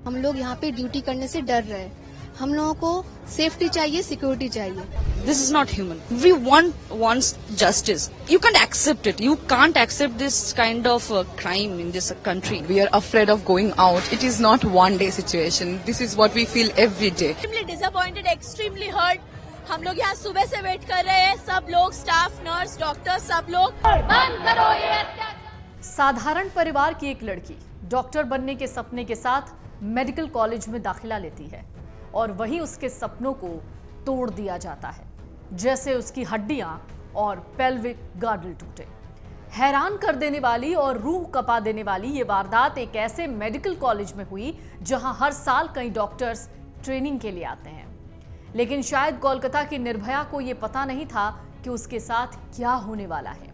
हम लोग यहाँ पे ड्यूटी करने से डर रहे हैं। हम लोगों को सेफ्टी चाहिए, सिक्योरिटी चाहिए। This is not human. Everyone wants justice. You can't accept it. You can't accept this kind of crime in this country. We are afraid of going out. It is not one day situation. This is what we feel every day. Extremely disappointed, extremely hurt. हम लोग यहाँ सुबह से wait कर रहे हैं, सब लोग, स्टाफ, नर्स, डॉक्टर, सब लोग। बंद करो ये अत्याचार। साधारण परिवार की एक लड़की डॉक्टर बनने के सपने के साथ मेडिकल कॉलेज में दाखिला लेती है और वहीं उसके सपनों को तोड़ दिया जाता है, जैसे उसकी हड्डियां और पेल्विक गार्डल टूटे। हैरान कर देने वाली और रूह कपा देने वाली ये वारदात एक ऐसे मेडिकल कॉलेज में हुई जहां हर साल कई डॉक्टर्स ट्रेनिंग के लिए आते हैं। लेकिन शायद कोलकाता की निर्भया को यह पता नहीं था कि उसके साथ क्या होने वाला है।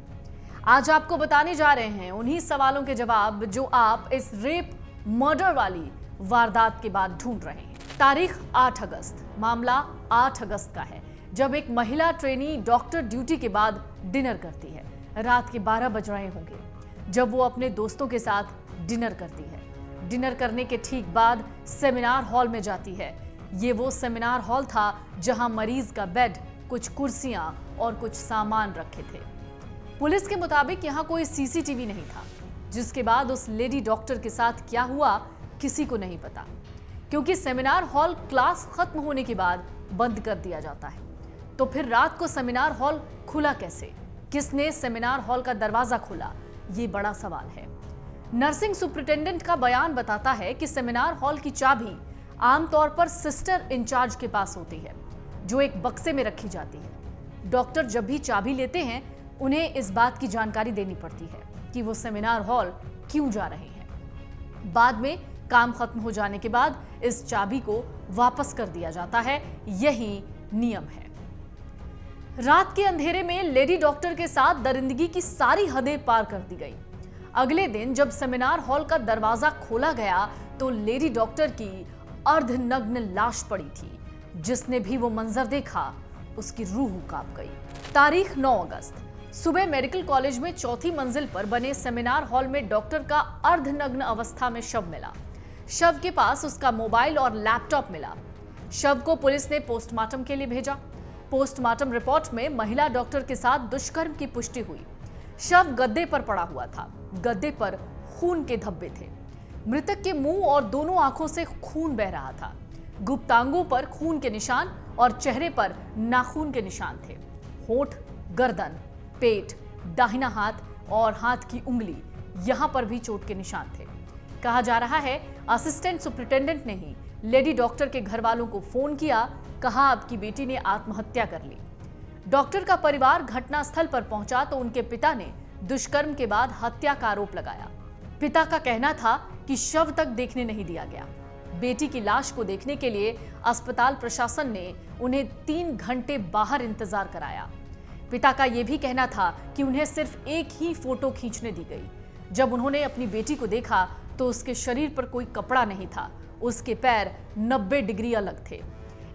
आज आपको बताने जा रहे हैं उन्हीं सवालों के जवाब जो आप इस रेप मर्डर वाली वारदात के बाद ढूंढ रहे हैं। तारीख 8 अगस्त, मामला 8 अगस्त का है, जब एक महिला ट्रेनी डॉक्टर ड्यूटी के बाद डिनर करती है। रात के 12 बज रहे होंगे जब वो अपने दोस्तों के साथ डिनर करती है। डिनर करने के ठीक बाद सेमिनार हॉल में जाती है। ये वो सेमिनार हॉल था जहां मरीज का बेड, कुछ कुर्सियां और कुछ सामान रखे थे। पुलिस के मुताबिक यहां कोई सीसीटीवी नहीं था, जिसके बाद उस लेडी डॉक्टर के साथ क्या हुआ किसी को नहीं पता, क्योंकि सेमिनार हॉल क्लास खत्म होने के बाद बंद कर दिया जाता है। तो फिर रात को सेमिनार हॉल खुला कैसे? किसने सेमिनार हॉल का दरवाजा खोला? ये बड़ा सवाल है। नर्सिंग सुपरिटेंडेंट का बयान बताता है कि सेमिनार हॉल की चाबी आमतौर पर सिस्टर इंचार्ज के पास होती है, जो एक बक्से में रखी जाती है। डॉक्टर जब भी चाबी लेते हैं, उन्हें इस बात की जानकारी देनी पड़ती है कि वो सेमिनार हॉल क्यों जा रहे हैं। बाद में काम खत्म हो जाने के बाद इस चाबी को वापस कर दिया जाता है। यही नियम है। रात के अंधेरे में लेडी डॉक्टर के साथ दरिंदगी की सारी हदें पार कर दी गई। अगले दिन जब सेमिनार हॉल का दरवाजा खोला गया तो लेडी डॉक्टर की अर्धनग्न लाश पड़ी थी। जिसने भी वो मंजर देखा उसकी रूह कांप गई। तारीख 9 अगस्त, सुबह मेडिकल कॉलेज में चौथी मंजिल पर बने सेमिनार हॉल में डॉक्टर का अर्धनग्न अवस्था में शव मिला। शव के पास उसका मोबाइल और लैपटॉप मिला। शव को पुलिस ने पोस्टमार्टम के लिए भेजा। पोस्टमार्टम रिपोर्ट में महिला डॉक्टर के साथ दुष्कर्म की पुष्टि हुई। शव गद्दे पर पड़ा हुआ था। गद्दे पर खून के धब्बे थे। मृतक के मुंह और दोनों आंखों से खून बह रहा था। गुप्तांगों पर खून के निशान और चेहरे पर नाखून के निशान थे। होठ, गर्दन, पेट, दाहिना हाथ और हाथ की उंगली, यहां पर भी चोट के निशान थे। कहा जा रहा है असिस्टेंट सुपरिटेंडेंट ने ही लेडी डॉक्टर के घर वालों को फोन किया, कहा आपकी बेटी ने आत्महत्या कर ली। डॉक्टर का परिवार घटनास्थल पर पहुंचा तो उनके पिता ने दुष्कर्म के बाद हत्या का आरोप लगाया। पिता का कहना था कि शव तक देखने नहीं दिया गया। बेटी की लाश को देखने के लिए अस्पताल प्रशासन ने उन्हें 3 घंटे बाहर इंतजार कराया। पिता का यह भी कहना था कि उन्हें सिर्फ एक ही फोटो खींचने दी गई। जब उन्होंने अपनी बेटी को देखा तो उसके शरीर पर कोई कपड़ा नहीं था। उसके पैर 90 डिग्री अलग थे।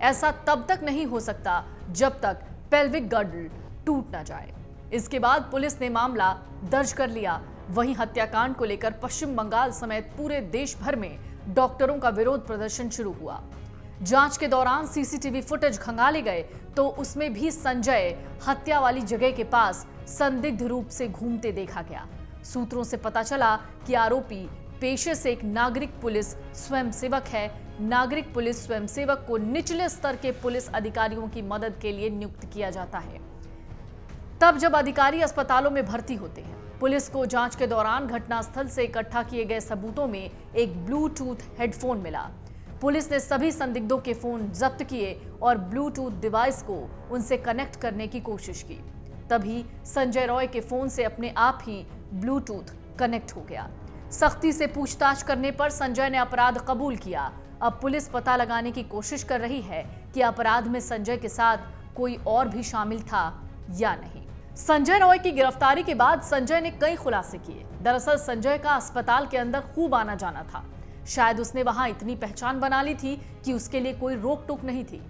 ऐसा तब तक नहीं हो सकता जब तक पेल्विक गर्डल टूट न जाए। इसके बाद पुलिस ने मामला दर्ज कर लिया। वहीं हत्याकांड को लेकर पश्चिम बंगाल समेत पूरे देश भर में डॉक्टरों का विरोध प्रदर्शन शुरू हुआ। जांच के दौरान सीसीटीवी फुटेज खंगाले गए तो उसमें भी संजय हत्या वाली जगह के पास संदिग्ध रूप से घूमते देखा गया। सूत्रों से पता चला कि आरोपी पेशे से एक नागरिक पुलिस स्वयंसेवक है। नागरिक पुलिस स्वयंसेवक को निचले स्तर के पुलिस अधिकारियों की मदद के लिए नियुक्त किया जाता है। तब जब अधिकारी अस्पतालों में भर्ती होते हैं, पुलिस को जांच के दौरान घटनास्थल से इकट्ठा किए गए सबूतों में एक ब्लूटूथ हेडफोन मिला। पुलिस ने सभी संदिग्धों के फोन जब्त किए और ब्लूटूथ डिवाइस को उनसे कनेक्ट करने की कोशिश की। तभी संजय रॉय के फोन से अपने आप ही ब्लूटूथ कनेक्ट हो गया। सख्ती से पूछताछ करने पर संजय ने अपराध कबूल किया। अब पुलिस पता लगाने की कोशिश कर रही है कि अपराध में संजय के साथ कोई और भी शामिल था या नहीं। संजय रॉय की गिरफ्तारी के बाद संजय ने कई खुलासे किए। दरअसल संजय का अस्पताल के अंदर खूब आना जाना था। शायद उसने वहां इतनी पहचान बना ली थी कि उसके लिए कोई रोक टोक नहीं थी।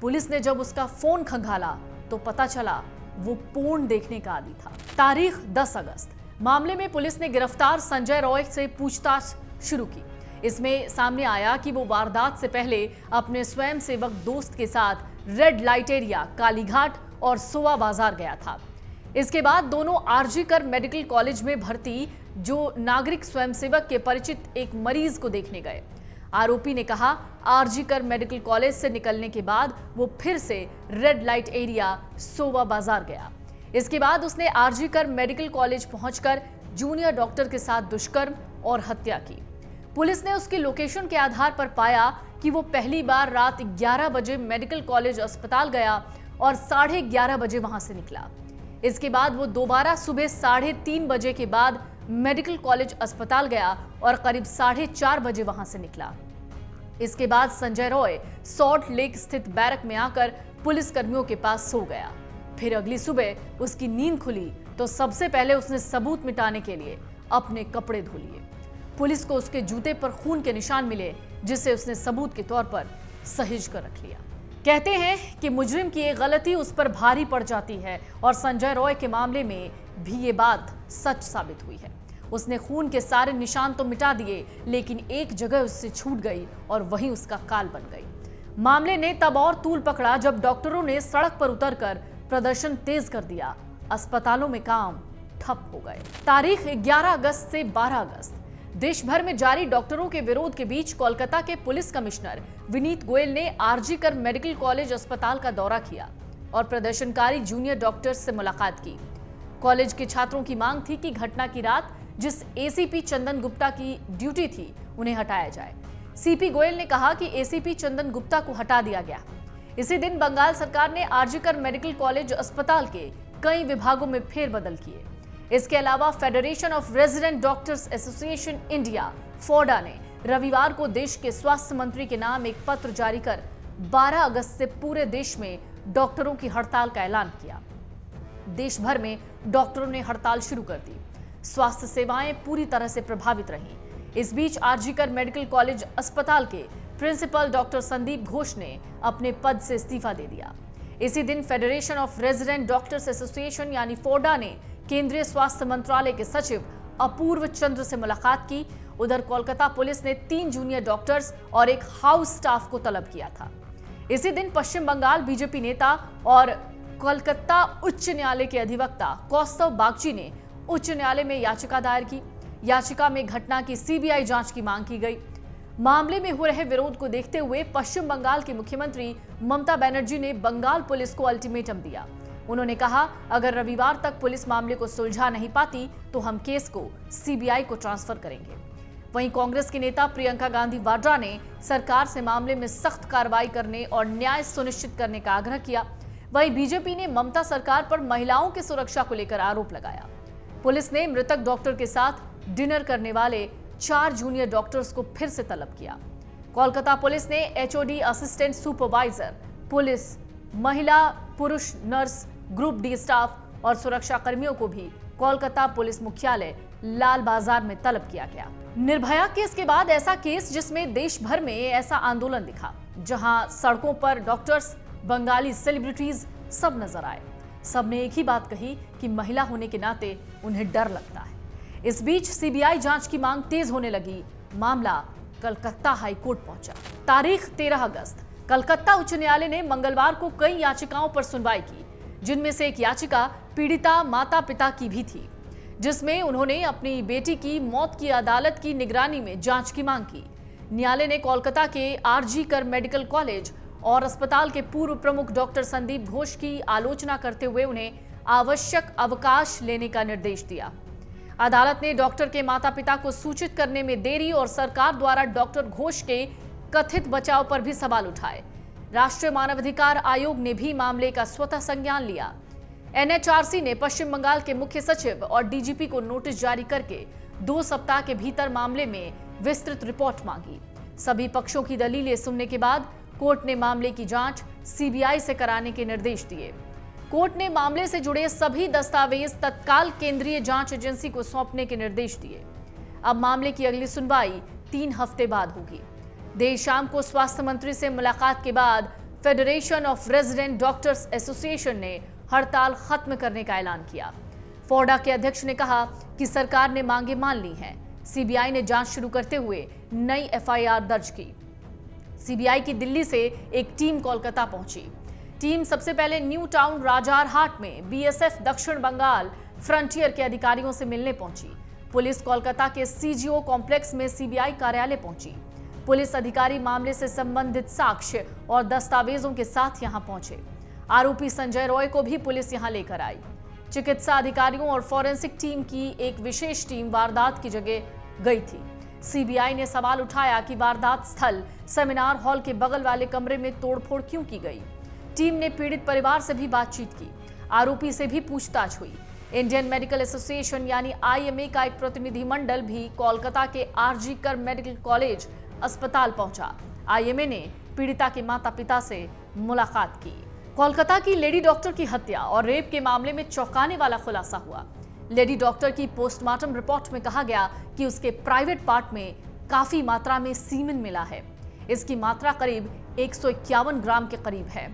पुलिस ने जब उसका फोन खंगाला तो पता चला वो पोर्न देखने का आदी था। तारीख 10 अगस्त, मामले में पुलिस ने गिरफ्तार संजय रॉय से पूछताछ शुरू की। इसमें सामने आया कि वो वारदात से पहले अपने स्वयंसेवक दोस्त के साथ रेड लाइट एरिया, कालीघाट और सोवा बाजार गया था। इसके बाद दोनों आरजी कर मेडिकल कॉलेज में भर्ती जो नागरिक स्वयंसेवक के परिचित एक मरीज को देखने गए। आरोपी ने कहा आरजी कर मेडिकल कॉलेज से निकलने के बाद वो फिर से रेड लाइट एरिया सोवा बाजार गया। इसके बाद उसने आरजी कर मेडिकल कॉलेज पहुंचकर जूनियर डॉक्टर के साथ दुष्कर्म और हत्या की। पुलिस ने उसकी लोकेशन के आधार पर पाया कि वो पहली बार रात 11 बजे मेडिकल कॉलेज अस्पताल गया और 11:30 बजे वहां से निकला। इसके बाद वो दोबारा सुबह 3:30 बजे के बाद मेडिकल कॉलेज अस्पताल गया और करीब 4:30 बजे वहां से निकला। इसके बाद संजय रॉय सॉल्ट लेक स्थित बैरक में आकर पुलिस कर्मियों के पास सो गया। फिर अगली सुबह उसकी नींद खुली तो सबसे पहले उसने सबूत मिटाने के लिए अपने कपड़े धो लिए। पुलिस को उसके जूते पर खून के निशान मिले, जिसे उसने सबूत के तौर पर सहेज कर रख लिया। कहते हैं कि मुजरिम की एक गलती उस पर भारी पड़ जाती है और संजय रॉय के मामले में भी ये बात सच साबित हुई है। उसने खून के सारे निशान तो मिटा दिए, लेकिन एक जगह उससे छूट गई और वहीं उसका काल बन गई। मामले ने तब और तूल पकड़ा जब डॉक्टरों ने सड़क पर उतरकर प्रदर्शन तेज कर दिया। अस्पतालों में काम ठप हो गए। तारीख 11 अगस्त से 12 अगस्त देश भर में जारी डॉक्टरों के विरोध के बीच कोलकाता के पुलिस कमिश्नर विनीत गोयल ने आरजी कर मेडिकल कॉलेज अस्पताल का दौरा किया और प्रदर्शनकारी जूनियर डॉक्टर्स से मुलाकात की। कॉलेज के छात्रों की मांग थी कि घटना की रात जिस एसीपी चंदन गुप्ता की ड्यूटी थी उन्हें हटाया जाए। सीपी गोयल ने कहा कि एसीपी चंदन गुप्ता को हटा दिया गया। इसी दिन बंगाल सरकार ने आरजी कर मेडिकल कॉलेज अस्पताल के कई विभागों में फेरबदल किए। इसके अलावा federation of resident doctors association India फोडा ने रविवार को देश के स्वास्थ्य मंत्री के नाम एक पत्र जारी कर 12 अगस्त से पूरे देश में डॉक्टरों की हड़ताल का ऐलान किया। देश भर में डॉक्टरों ने हड़ताल शुरू कर दी। स्वास्थ्य सेवाएं पूरी तरह से प्रभावित रहीं। इस बीच आरजी कर मेडिकल कॉलेज अस्पताल के प्रिंसिपल डॉक्टर संदीप घोष ने अपने पद से इस्तीफा दे दिया। इसी दिन federation of resident doctors association यानी फोडा ने केंद्रीय स्वास्थ्य मंत्रालय के सचिव अपूर्व चंद्र से मुलाकात की। उधर कोलकाता पुलिस ने 3 जूनियर डॉक्टर्स और एक हाउस स्टाफ को तलब किया था। इसी दिन पश्चिम बंगाल बीजेपी नेता और कोलकाता उच्च न्यायालय के अधिवक्ता कौस्तव बागची ने उच्च न्यायालय में याचिका दायर की। याचिका में घटना की सीबीआई जांच की मांग की गई। मामले में हो रहे विरोध को देखते हुए पश्चिम बंगाल की मुख्यमंत्री ममता बनर्जी ने बंगाल पुलिस को अल्टीमेटम दिया। उन्होंने कहा, अगर रविवार तक पुलिस मामले को सुलझा नहीं पाती तो हम केस को सीबीआई को ट्रांसफर करेंगे। वहीं कांग्रेस की नेता प्रियंका गांधी वाड्रा ने सरकार से मामले में सख्त कार्रवाई करने और न्याय सुनिश्चित करने का आग्रह किया। वहीं बीजेपी ने ममता सरकार पर महिलाओं की सुरक्षा को लेकर आरोप लगाया। पुलिस ने मृतक डॉक्टर के साथ डिनर करने वाले 4 जूनियर डॉक्टर्स को फिर से तलब किया। कोलकाता पुलिस ने एचओडी असिस्टेंट सुपरवाइजर, पुलिस, महिला पुरुष नर्स, ग्रुप डी स्टाफ और सुरक्षा कर्मियों को भी कोलकाता पुलिस मुख्यालय लाल बाजार में तलब किया गया। निर्भया केस के बाद ऐसा केस जिसमें देश भर में ऐसा आंदोलन दिखा, जहां सड़कों पर डॉक्टर्स, बंगाली सेलिब्रिटीज सब नजर आए। सबने एक ही बात कही कि महिला होने के नाते उन्हें डर लगता है। इस बीच सीबीआई जांच की मांग तेज होने लगी। मामला कलकत्ता हाईकोर्ट पहुंचा। तारीख 13 अगस्त कलकत्ता उच्च न्यायालय ने मंगलवार को कई याचिकाओं पर सुनवाई की, जिनमें से एक याचिका पीड़िता माता पिता की भी थी, जिसमें उन्होंने अपनी बेटी की मौत की अदालत की निगरानी में जांच की मांग की। न्यायालय ने कोलकाता के आरजी कर मेडिकल कॉलेज और अस्पताल के पूर्व प्रमुख डॉक्टर संदीप घोष की आलोचना करते हुए उन्हें आवश्यक अवकाश लेने का निर्देश दिया। अदालत ने डॉक्टर के माता पिता को सूचित करने में देरी और सरकार द्वारा डॉक्टर घोष के कथित बचाव पर भी सवाल उठाए। राष्ट्रीय मानवाधिकार आयोग ने भी मामले का स्वतः संज्ञान लिया। एनएचआरसी ने पश्चिम बंगाल के मुख्य सचिव और डीजीपी को नोटिस जारी करके 2 सप्ताह के भीतर मामले में विस्तृत रिपोर्ट मांगी। सभी पक्षों की दलीलें सुनने के बाद कोर्ट ने मामले की जांच सीबीआई से कराने के निर्देश दिए। कोर्ट ने मामले से जुड़े सभी दस्तावेज तत्काल केंद्रीय जांच एजेंसी को सौंपने के निर्देश दिए। अब मामले की अगली सुनवाई 3 हफ्ते बाद होगी। देर शाम को स्वास्थ्य मंत्री से मुलाकात के बाद federation of resident doctors association ने हड़ताल खत्म करने का ऐलान किया। फोडा के अध्यक्ष ने कहा कि सरकार ने मांगे मान ली हैं। सीबीआई ने जांच शुरू करते हुए नई एफआईआर दर्ज की। सीबीआई की दिल्ली से एक टीम कोलकाता पहुंची। टीम सबसे पहले न्यू टाउन राजारहाट में बीएसएफ दक्षिण बंगाल फ्रंटियर के अधिकारियों से मिलने पहुंची। पुलिस कोलकाता के सीजीओ कॉम्प्लेक्स में सीबीआई कार्यालय पहुंची। पुलिस अधिकारी मामले से संबंधित साक्ष्य और दस्तावेजों के साथ यहां पहुंचे। आरोपी संजय रॉय को भी पुलिस यहां लेकर आई। चिकित्सा अधिकारियों और फॉरेंसिक टीम की एक विशेष टीम वारदात की जगह गई थी। सीबीआई ने सवाल उठाया कि वारदात स्थल सेमिनार हॉल के बगल वाले कमरे में तोड़फोड़ क्यों की गई। टीम ने पीड़ित परिवार से भी बातचीत की। आरोपी से भी पूछताछ हुई। इंडियन मेडिकल एसोसिएशन यानी आईएमए का एक प्रतिनिधिमंडल भी कोलकाता के आरजी कर मेडिकल कॉलेज अस्पताल पहुंचा। आईएमए ने पीड़िता के माता पिता से मुलाकात की। कोलकाता की लेडी डॉक्टर की हत्या और रेप के मामले में चौंकाने वाला खुलासा हुआ। लेडी डॉक्टर की पोस्टमार्टम रिपोर्ट में कहा गया कि उसके प्राइवेट पार्ट में काफी मात्रा में सीमेन मिला है। इसकी मात्रा करीब 151 ग्राम के करीब है।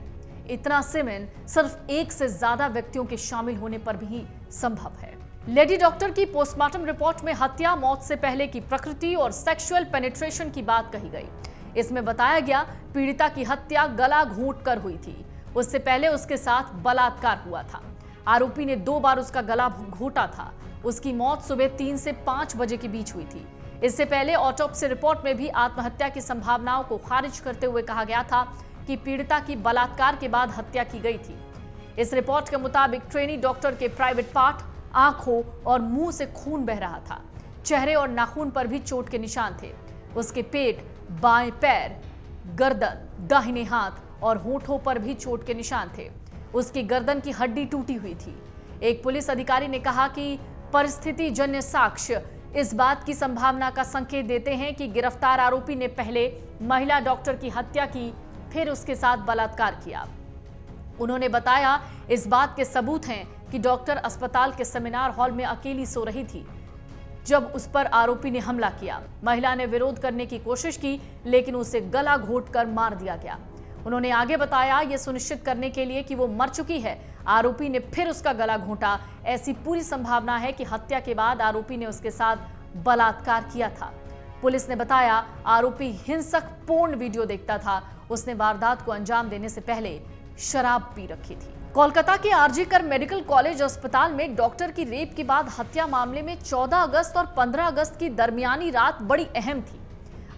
इतना सीमेन सिर्फ एक से ज्यादा व्यक्तियों के शामिल होने पर भी संभव है। लेडी डॉक्टर की पोस्टमार्टम रिपोर्ट में हत्या मौत से पहले की प्रकृति और सेक्सुअल पेनिट्रेशन की बात कही गई। इसमें बताया गया पीड़िता की हत्या गला घोंटकर हुई थी। उससे पहले उसके साथ बलात्कार हुआ था। आरोपी ने 2 बार उसका गला घोंटा था। उसकी मौत सुबह 3 से 5 बजे के बीच हुई थी। इससे पहले ऑटोप्सी रिपोर्ट में भी आत्महत्या की संभावनाओं को खारिज करते हुए कहा गया था कि पीड़िता की बलात्कार के बाद हत्या की गई थी। इस रिपोर्ट के मुताबिक ट्रेनी डॉक्टर के प्राइवेट पार्ट, आंखों और मुंह से खून बह रहा था। चेहरे और नाखून पर भी चोट के निशान थे। उसके पेट, बाएं पैर, गर्दन, दाहिने हाथ और होठों पर भी चोट के निशान थे। उसकी गर्दन की हड्डी टूटी हुई थी। एक पुलिस अधिकारी ने कहा कि परिस्थिति जन्य साक्ष्य इस बात की संभावना का संकेत देते हैं कि गिरफ्तार आरोपी ने पहले महिला डॉक्टर की हत्या की, फिर उसके साथ बलात्कार किया। उन्होंने बताया इस बात के सबूत हैं कि डॉक्टर अस्पताल के सेमिनार हॉल में अकेली सो रही थी जब उस पर आरोपी ने हमला किया। महिला ने विरोध करने की कोशिश की, लेकिन उसे गला घोंटकर मार दिया गया। उन्होंने आगे बताया यह सुनिश्चित करने के लिए कि वो मर चुकी है, आरोपी ने फिर उसका गला घोंटा। ऐसी पूरी संभावना है कि हत्या के बाद आरोपी ने उसके साथ बलात्कार किया था। पुलिस ने बताया आरोपी हिंसक पोर्न वीडियो देखता था। उसने वारदात को अंजाम देने से पहले शराब पी रखी थी। कोलकाता के आरजी कर मेडिकल कॉलेज अस्पताल में डॉक्टर की रेप के बाद हत्या मामले में 14 अगस्त और 15 अगस्त की दरमियानी रात बड़ी अहम थी।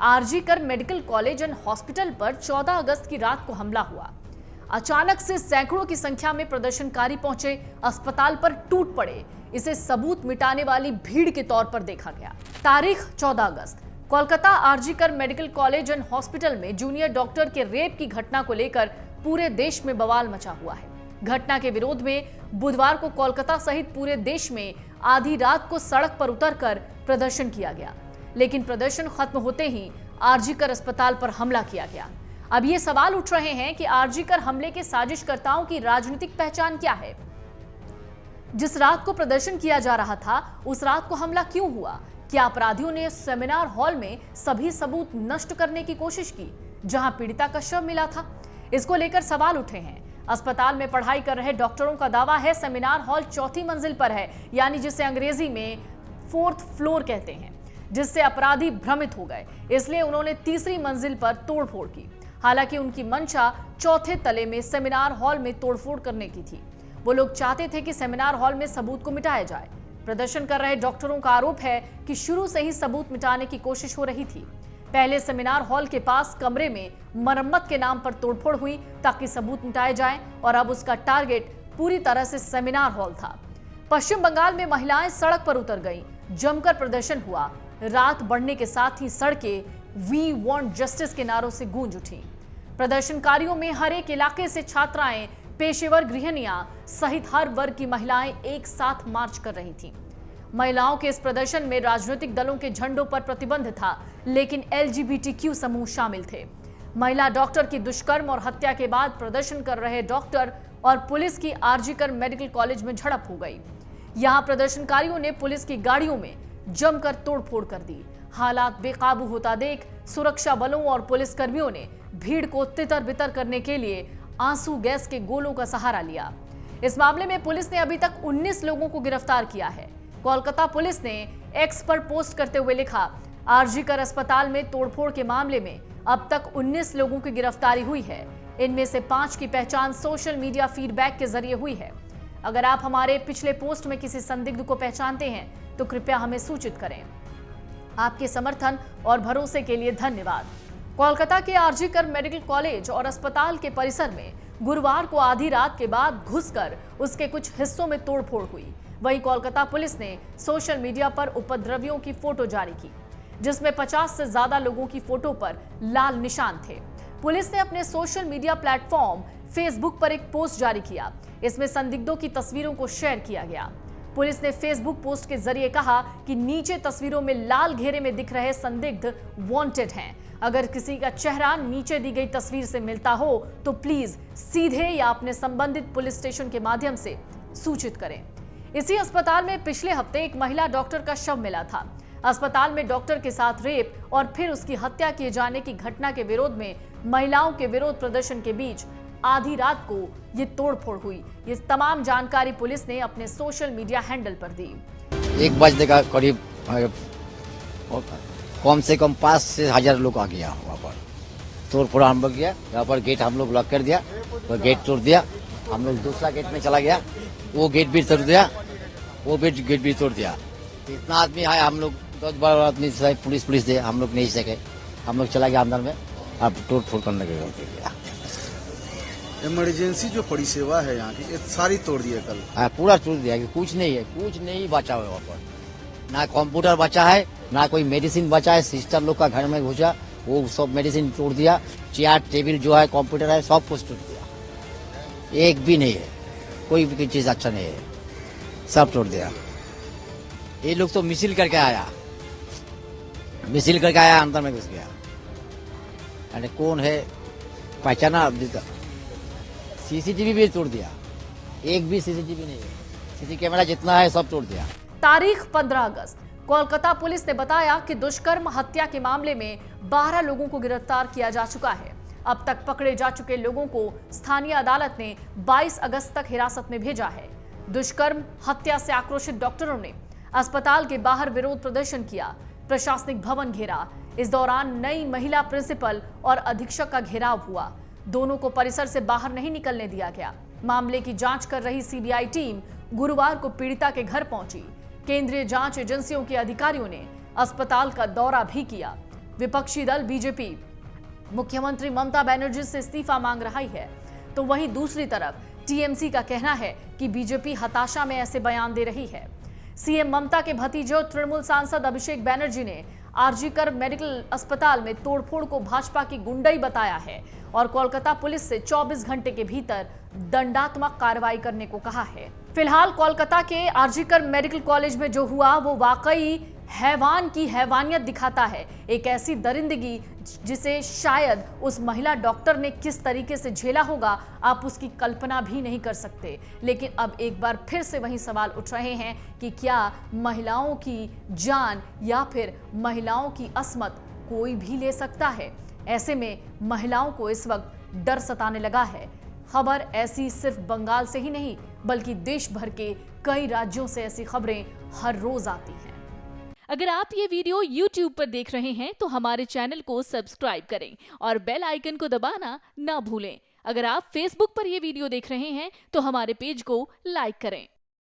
आरजी कर मेडिकल कॉलेज एंड हॉस्पिटल पर 14 अगस्त की रात को हमला हुआ। अचानक से सैकड़ों की संख्या में प्रदर्शनकारी पहुंचे, अस्पताल पर टूट पड़े। इसे सबूत मिटाने वाली भीड़ के तौर पर देखा गया। तारीख 14 अगस्त, कोलकाता आरजी कर मेडिकल कॉलेज एंड हॉस्पिटल में जूनियर डॉक्टर के रेप की घटना को लेकर पूरे देश में बवाल मचा हुआ है। घटना के विरोध में बुधवार को कोलकाता सहित पूरे देश में आधी रात को सड़क पर उतरकर प्रदर्शन किया गया, लेकिन प्रदर्शन खत्म होते ही आरजी कर अस्पताल पर हमला किया गया। अब ये सवाल उठ रहे हैं कि आरजी कर हमले के साजिशकर्ताओं की राजनीतिक पहचान क्या है। जिस रात को प्रदर्शन किया जा रहा था उस रात को हमला क्यों हुआ? क्या अपराधियों ने सेमिनार हॉल में सभी सबूत नष्ट करने की कोशिश की जहां पीड़िता का शव मिला था? इसको लेकर सवाल उठे हैं। अस्पताल में पढ़ाई कर रहे डॉक्टरों का दावा है सेमिनार हॉल 4थी मंजिल पर है, यानी जिसे अंग्रेजी में 4th फ्लोर कहते हैं, जिससे अपराधी भ्रमित हो गए, इसलिए उन्होंने 3री मंजिल पर तोड़फोड़ की। हालांकि उनकी मंशा 4थे तले में सेमिनार हॉल में तोड़फोड़ करने की थी। वो लोग चाहते थे कि सेमिनार हॉल में सबूत को मिटाया जाए। प्रदर्शन कर रहे डॉक्टरों का आरोप है कि शुरू से ही सबूत मिटाने की कोशिश हो रही थी। पहले सेमिनार हॉल के पास कमरे में मरम्मत के नाम पर तोड़फोड़ हुई ताकि सबूत मिटाए जाएं, और अब उसका टारगेट पूरी तरह से सेमिनार हॉल था। पश्चिम बंगाल में महिलाएं सड़क पर उतर गईं, जमकर प्रदर्शन हुआ। रात बढ़ने के साथ ही सड़कें वी वांट जस्टिस के नारों से गूंज उठी। प्रदर्शनकारियों में हर एक इलाके से छात्राएं, पेशेवर गृहिणियां सहित हर वर्ग की महिलाएं एक साथ मार्च कर रही थीं। महिलाओं के इस प्रदर्शन में राजनीतिक दलों के झंडों पर प्रतिबंध था, लेकिन LGBTQ समूह शामिल थे। महिला डॉक्टर की दुष्कर्म और हत्या के बाद प्रदर्शन कर रहे डॉक्टर और पुलिस की आरजी कर मेडिकल कॉलेज में झड़प हो गई। यहां प्रदर्शनकारियों ने पुलिस की गाड़ियों में जमकर तोड़फोड़ कर दी। हालात बेकाबू होता देख सुरक्षा बलों और पुलिसकर्मियों ने भीड़ को तितर-बितर करने के लिए आंसू गैस के गोलों का सहारा लिया। इस मामले में पुलिस ने अभी तक 19 लोगों को गिरफ्तार किया है। कोलकाता पुलिस ने एक्स पर पोस्ट करते हुए लिखा, आरजीकर अस्पताल में तोड़फोड़ के मामले में अब तक 19 लोगों की गिरफ्तारी हुई है। इनमें से 5 की पहचान सोशल मीडिया फीडबैक के जरिए हुई है। अगर आप हमारे पिछले पोस्ट में किसी संदिग्ध को पहचानते हैं तो कृपया हमें सूचित करें। आपके समर्थन और भरोसे के लिए धन्यवाद। कोलकाता के आरजीकर मेडिकल कॉलेज और अस्पताल के परिसर में गुरुवार को आधी रात के बाद घुसकर उसके कुछ हिस्सों में तोड़फोड़ हुई। वहीं कोलकाता पुलिस ने सोशल मीडिया पर उपद्रवियों की फोटो जारी की, जिसमें 50 से ज्यादा लोगों की फोटो पर लाल निशान थे। पुलिस ने अपने सोशल मीडिया प्लेटफॉर्म फेसबुक पर एक पोस्ट जारी किया। इसमें संदिग्धों की तस्वीरों को शेयर किया गया। पुलिस ने फेसबुक पोस्ट के जरिए कहा कि नीचे तस्वीरों में लाल घेरे में दिख रहे संदिग्ध वांटेड हैं। अगर किसी का चेहरा नीचे दी गई तस्वीर से मिलता हो तो प्लीज सीधे या अपने संबंधित पुलिस स्टेशन के माध्यम से सूचित करें। इसी अस्पताल में पिछले हफ्ते एक महिला डॉक्टर का शव मिला था। अस्पताल में डॉक्टर के साथ रेप और फिर उसकी हत्या किए जाने की घटना के विरोध में महिलाओं के विरोध प्रदर्शन के बीच आधी रात को ये तोड़फोड़ हुई। ये तमाम जानकारी पुलिस ने अपने सोशल मीडिया हैंडल पर दी। 1 बजे का करीब कम से कम 5 से 1000 लोग आ गया वहाँ पर। तोड़फोड़ आरम्भ किया। यहाँ पर गेट हम लोग लॉक कर दिया, तो गेट तोड़ दिया। हम लोग दूसरा गेट में चला गया, वो गेट भी तोड़ दिया, वो गेट भी तोड़ दिया। इतना आदमी है, हम लोग 10-12 आदमी पुलिस दे, हम लोग नहीं सके। हम लोग चला गया अंदर में, अब तोड़-फोड़ करने लगे। इमरजेंसी जो परिसेवा है यहाँ की, ये सारी तोड़ दिया कल। हाँ, पूरा तोड़ दिया कि कुछ नहीं है, कुछ नहीं बचा हुआ वहाँ पर। ना कंप्यूटर बचा है, ना कोई मेडिसिन बचा है। सिस्टर लोग का घर में घुसा, वो सब मेडिसिन तोड़ दिया। चेयर टेबल जो है, कंप्यूटर है, सब कुछ तोड़ दिया। एक भी नहीं है, कोई भी चीज अच्छा नहीं है, सब तोड़ दिया। ये लोग तो मिसिल करके आया, अंदर में घुस गया। अरे कौन है पहचाना अभी तक। सीसीटीवी भी तोड़ दिया, एक भी सीसीटीवी नहीं है। सीसी कैमरा जितना है सब तोड़ दिया। तारीख 15 अगस्त कोलकाता पुलिस ने बताया कि दुष्कर्म हत्या के मामले में 12 लोगों को गिरफ्तार किया जा चुका है। अब तक पकड़े जा चुके लोगों को स्थानीय अदालत ने 22 अगस्त तक हिरासत में भेजा है। दुष्कर्म हत्या से आक्रोशित डॉक्टरों ने अस्पताल के बाहर विरोध प्रदर्शन किया, प्रशासनिक भवन घेरा। इस दौरान नई महिला प्रिंसिपल और अधीक्षक का घेराव हुआ। दोनों को परिसर से बाहर नहीं निकलने दिया गया। मामले की जांच कर रही सीबीआई टीम गुरुवार को पीड़िता के घर पहुंची। केंद्रीय जांच एजेंसियों के अधिकारियों ने अस्पताल का दौरा भी किया। विपक्षी दल बीजेपी मुख्यमंत्री ममता बनर्जी से इस्तीफा मांग रही है, तो वहीं दूसरी तरफ टीएमसी का कहना है कि बीजेपी हताशा में ऐसे बयान दे रही है। सीएम ममता के भतीजे और तृणमूल सांसद अभिषेक बनर्जी ने आरजीकर मेडिकल अस्पताल में तोड़फोड़ को भाजपा की गुंडाई बताया है और कोलकाता पुलिस से 24 घंटे के भीतर दंडात्मक कार्रवाई करने को कहा है। फिलहाल कोलकाता के आरजीकर मेडिकल कॉलेज में जो हुआ वो वाकई हैवान की हैवानियत दिखाता है। एक ऐसी दरिंदगी जिसे शायद उस महिला डॉक्टर ने किस तरीके से झेला होगा, आप उसकी कल्पना भी नहीं कर सकते। लेकिन अब एक बार फिर से वही सवाल उठ रहे हैं कि क्या महिलाओं की जान या फिर महिलाओं की अस्मत कोई भी ले सकता है? ऐसे में महिलाओं को इस वक्त डर सताने लगा है। खबर ऐसी सिर्फ बंगाल से ही नहीं बल्कि देश भर के कई राज्यों से ऐसी खबरें हर रोज आती हैं। अगर आप ये वीडियो YouTube पर देख रहे हैं तो हमारे चैनल को सब्सक्राइब करें और बेल आइकन को दबाना ना भूलें। अगर आप Facebook पर ये वीडियो देख रहे हैं तो हमारे पेज को लाइक करें।